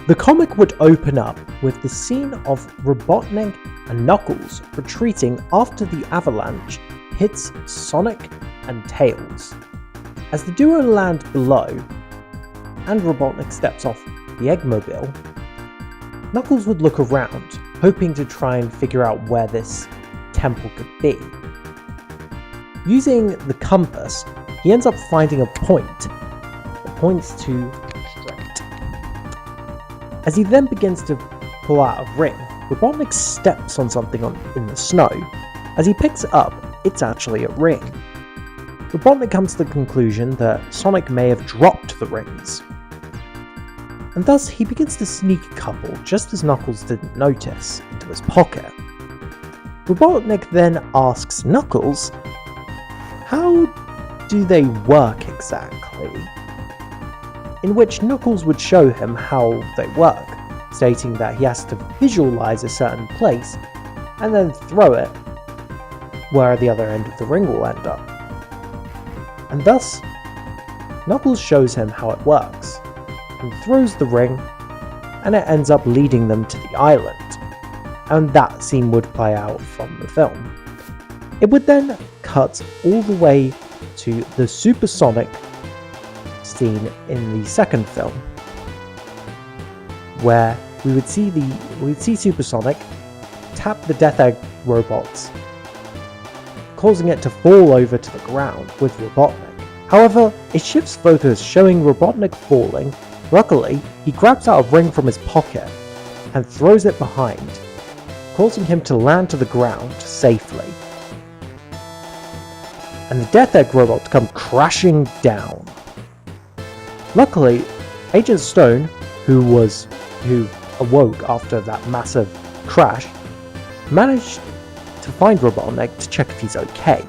The comic would open up with the scene of Robotnik and Knuckles retreating after the avalanche hits Sonic and Tails. As the duo land below, and Robotnik steps off the Eggmobile, Knuckles would look around, hoping to try and figure out where this temple could be. Using the compass, he ends up finding a point that points to straight. As he then begins to pull out a ring, Robotnik steps on something in the snow. As he picks it up, it's actually a ring. Robotnik comes to the conclusion that Sonic may have dropped the rings, and thus he begins to sneak a couple just as Knuckles didn't notice into his pocket. Robotnik then asks Knuckles, how do they work exactly? In which Knuckles would show him how they work, stating that he has to visualize a certain place and then throw it where the other end of the ring will end up. And thus, Knuckles shows him how it works, and throws the ring, and it ends up leading them to the island, and that scene would play out from the film. It would then cut all the way to the supersonic scene in the second film, where we would see Supersonic tap the Death Egg robots, causing it to fall over to the ground with Robotnik. However, it shifts focus, showing Robotnik falling. Luckily, he grabs out a ring from his pocket and throws it behind, causing him to land to the ground safely, and the Death Egg robots come crashing down. Luckily, Agent Stone, who awoke after that massive crash, managed to find Robotnik to check if he's okay.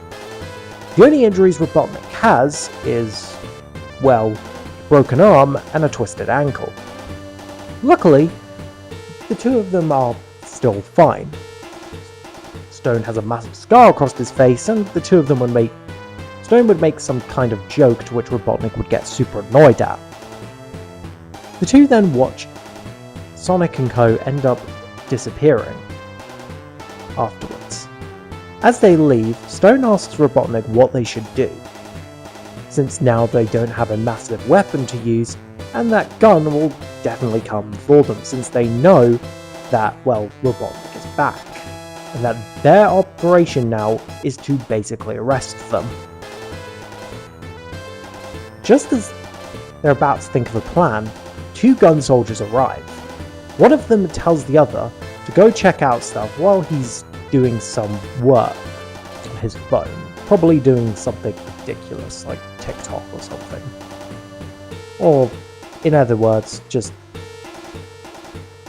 The only injuries Robotnik has is, well, a broken arm and a twisted ankle. Luckily, the two of them are still fine. Stone has a massive scar across his face, and the two of them Stone would make some kind of joke to which Robotnik would get super annoyed at. The two then watch Sonic and Co. end up disappearing afterwards. As they leave, Stone asks Robotnik what they should do, since now they don't have a massive weapon to use, and that gun will definitely come for them, since they know that, well, Robotnik is back, and that their operation now is to basically arrest them. Just as they're about to think of a plan, two gun soldiers arrive. One of them tells the other to go check out stuff while he's doing some work on his phone, probably doing something ridiculous like TikTok or something. Or, in other words, just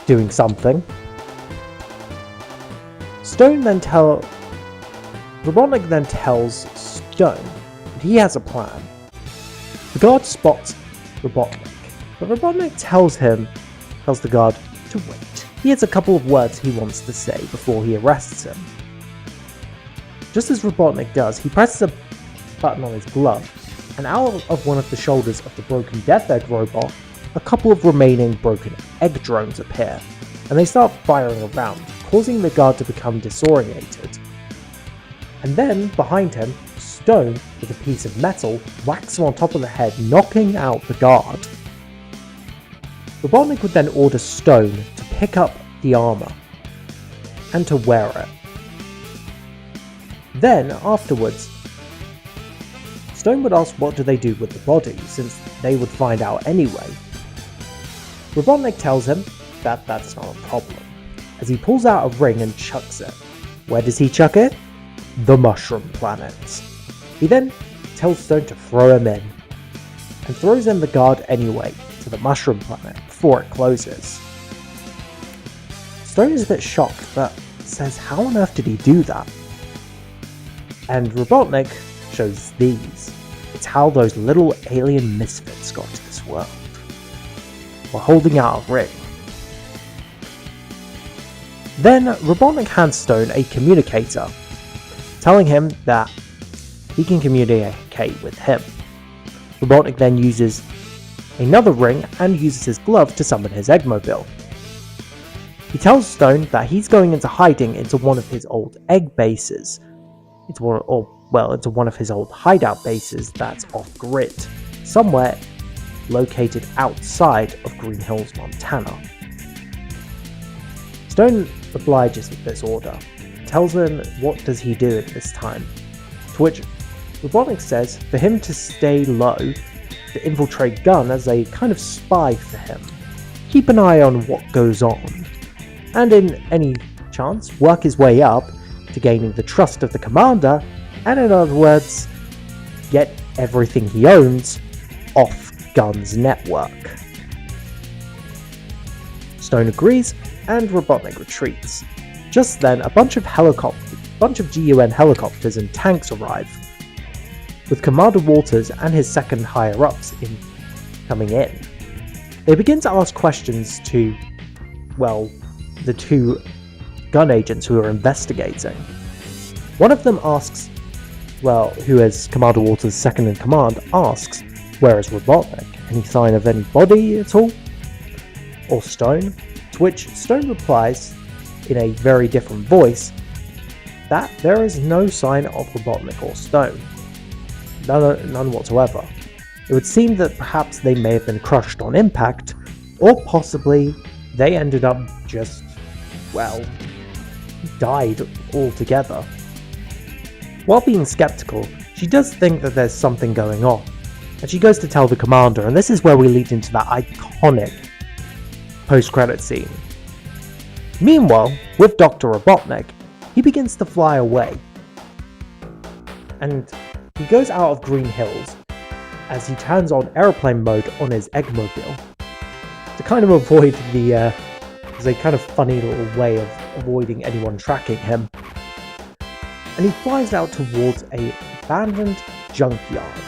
doing something. Robotnik then tells Stone that he has a plan. The guard spots Robotnik, but Robotnik tells the guard to wait. He has a couple of words he wants to say before he arrests him. Just as Robotnik does, he presses a button on his glove, and out of one of the shoulders of the broken Death Egg robot, a couple of remaining broken egg drones appear, and they start firing around, causing the guard to become disoriented. And then, behind him, Stone, with a piece of metal, whacks him on top of the head, knocking out the guard. Robotnik would then order Stone to pick up the armor and to wear it. Then, afterwards, Stone would ask what do they do with the body, since they would find out anyway. Robotnik tells him that that's not a problem, as he pulls out a ring and chucks it. Where does he chuck it? The Mushroom Planet. He then tells Stone to throw him in, and throws in the guard anyway to the Mushroom Planet before it closes. Stone is a bit shocked, but says how on earth did he do that? And Robotnik shows these. It's how those little alien misfits got to this world, while holding out a ring. Then Robotnik hands Stone a communicator, telling him that he can communicate with him. Robotnik then uses another ring and uses his glove to summon his Eggmobile. He tells Stone that he's going into hiding into one of his old egg bases. Into one of his old hideout bases that's off-grid, somewhere located outside of Green Hills, Montana. Stone obliges with this order, tells him what does he do at this time, to which Robotnik says for him to stay low, to infiltrate G.U.N as a kind of spy for him, keep an eye on what goes on, and in any chance work his way up to gaining the trust of the commander, and in other words, get everything he owns off G.U.N's network. Stone agrees, and Robotnik retreats. Just then, a bunch of G.U.N helicopters and tanks arrive, with Commander Walters and his second higher-ups coming in. They begin to ask questions to, the two G.U.N agents who are investigating. One of them asks, who is Commander Walters' second in command, asks, where is Robotnik? Any sign of any body at all? Or Stone? To which Stone replies, in a very different voice, that there is no sign of Robotnik or Stone. None whatsoever. It would seem that perhaps they may have been crushed on impact, or possibly they ended up just, died altogether. While being skeptical, she does think that there's something going on, and she goes to tell the commander, and this is where we lead into that iconic post-credit scene. Meanwhile, with Dr. Robotnik, he begins to fly away, and he goes out of Green Hills as he turns on airplane mode on his Eggmobile to kind of avoid it's a kind of funny little way of avoiding anyone tracking him. And he flies out towards a abandoned junkyard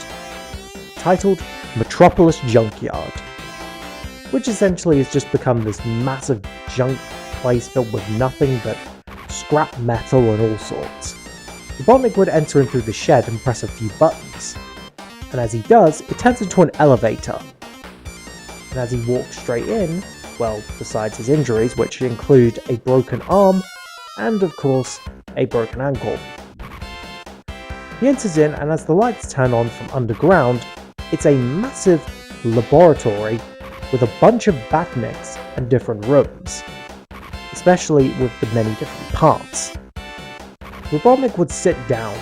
titled Metropolis Junkyard, which essentially has just become this massive junk place filled with nothing but scrap metal and all sorts. Robotnik would enter in through the shed and press a few buttons, and as he does, it turns into an elevator. And as he walks straight in, besides his injuries, which include a broken arm and, of course, a broken ankle. He enters in, and as the lights turn on from underground, it's a massive laboratory with a bunch of Badniks and different rooms, especially with the many different parts. Robotnik would sit down,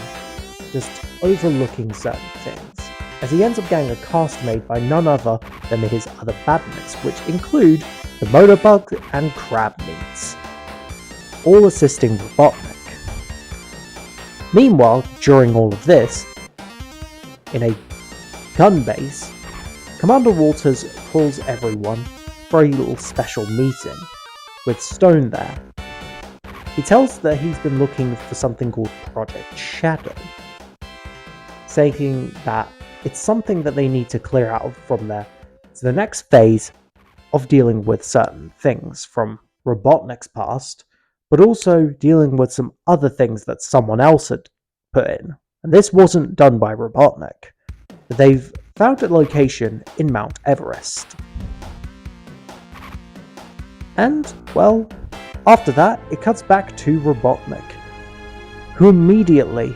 just overlooking certain things, as he ends up getting a cast made by none other than his other Badniks, which include the Motorbug and Crab Meats, all assisting Robotnik. Meanwhile, during all of this, in a gun base, Commander Walters calls everyone for a little special meeting, with Stone there. He tells that he's been looking for something called Project Shadow, saying that it's something that they need to clear out from the next phase of dealing with certain things from Robotnik's past, but also dealing with some other things that someone else had put in. And this wasn't done by Robotnik. They've found a location in Mount Everest. And, after that, it cuts back to Robotnik, who immediately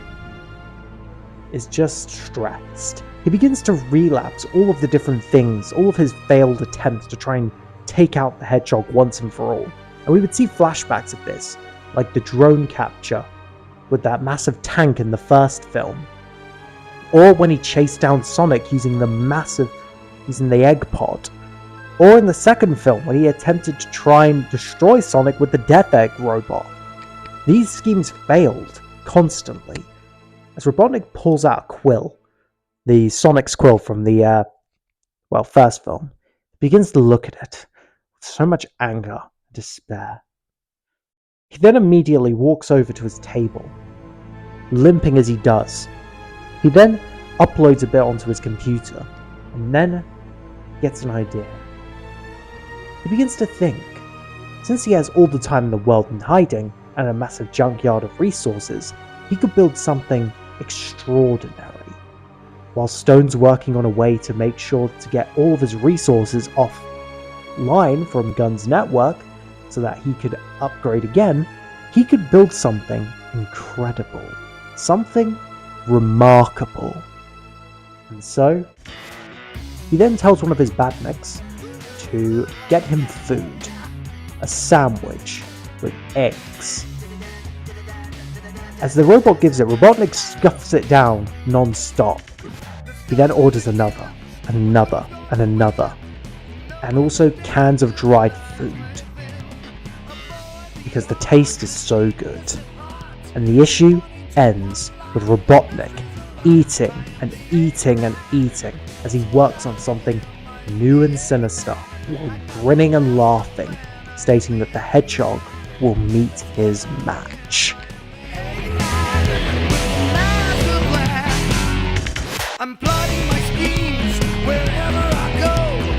is just stressed. He begins to relapse all of the different things, all of his failed attempts to try and take out the Hedgehog once and for all. And we would see flashbacks of this, like the drone capture with that massive tank in the first film, or when he chased down Sonic using the egg pod, or in the second film when he attempted to try and destroy Sonic with the Death Egg robot. These schemes failed constantly, as Robotnik pulls out a quill, the Sonic's quill from the first film, begins to look at it with so much anger and despair. He then immediately walks over to his table, limping as he does. He then uploads a bit onto his computer, and then gets an idea. He begins to think, since he has all the time in the world in hiding and a massive junkyard of resources, he could build something extraordinary. while Stone's working on a way to make sure to get all of his resources offline from G.U.N's network so that he could upgrade again, he could build something incredible, something remarkable. And so, he then tells one of his Badniks to get him food, a sandwich with eggs. As the robot gives it, Robotnik scuffs it down non-stop. He then orders another, and another, and another, and also cans of dried food, because the taste is so good. And the issue ends with Robotnik eating and eating and eating as he works on something new and sinister, while grinning and laughing, stating that the Hedgehog will meet his match. I'm plotting my schemes wherever I go.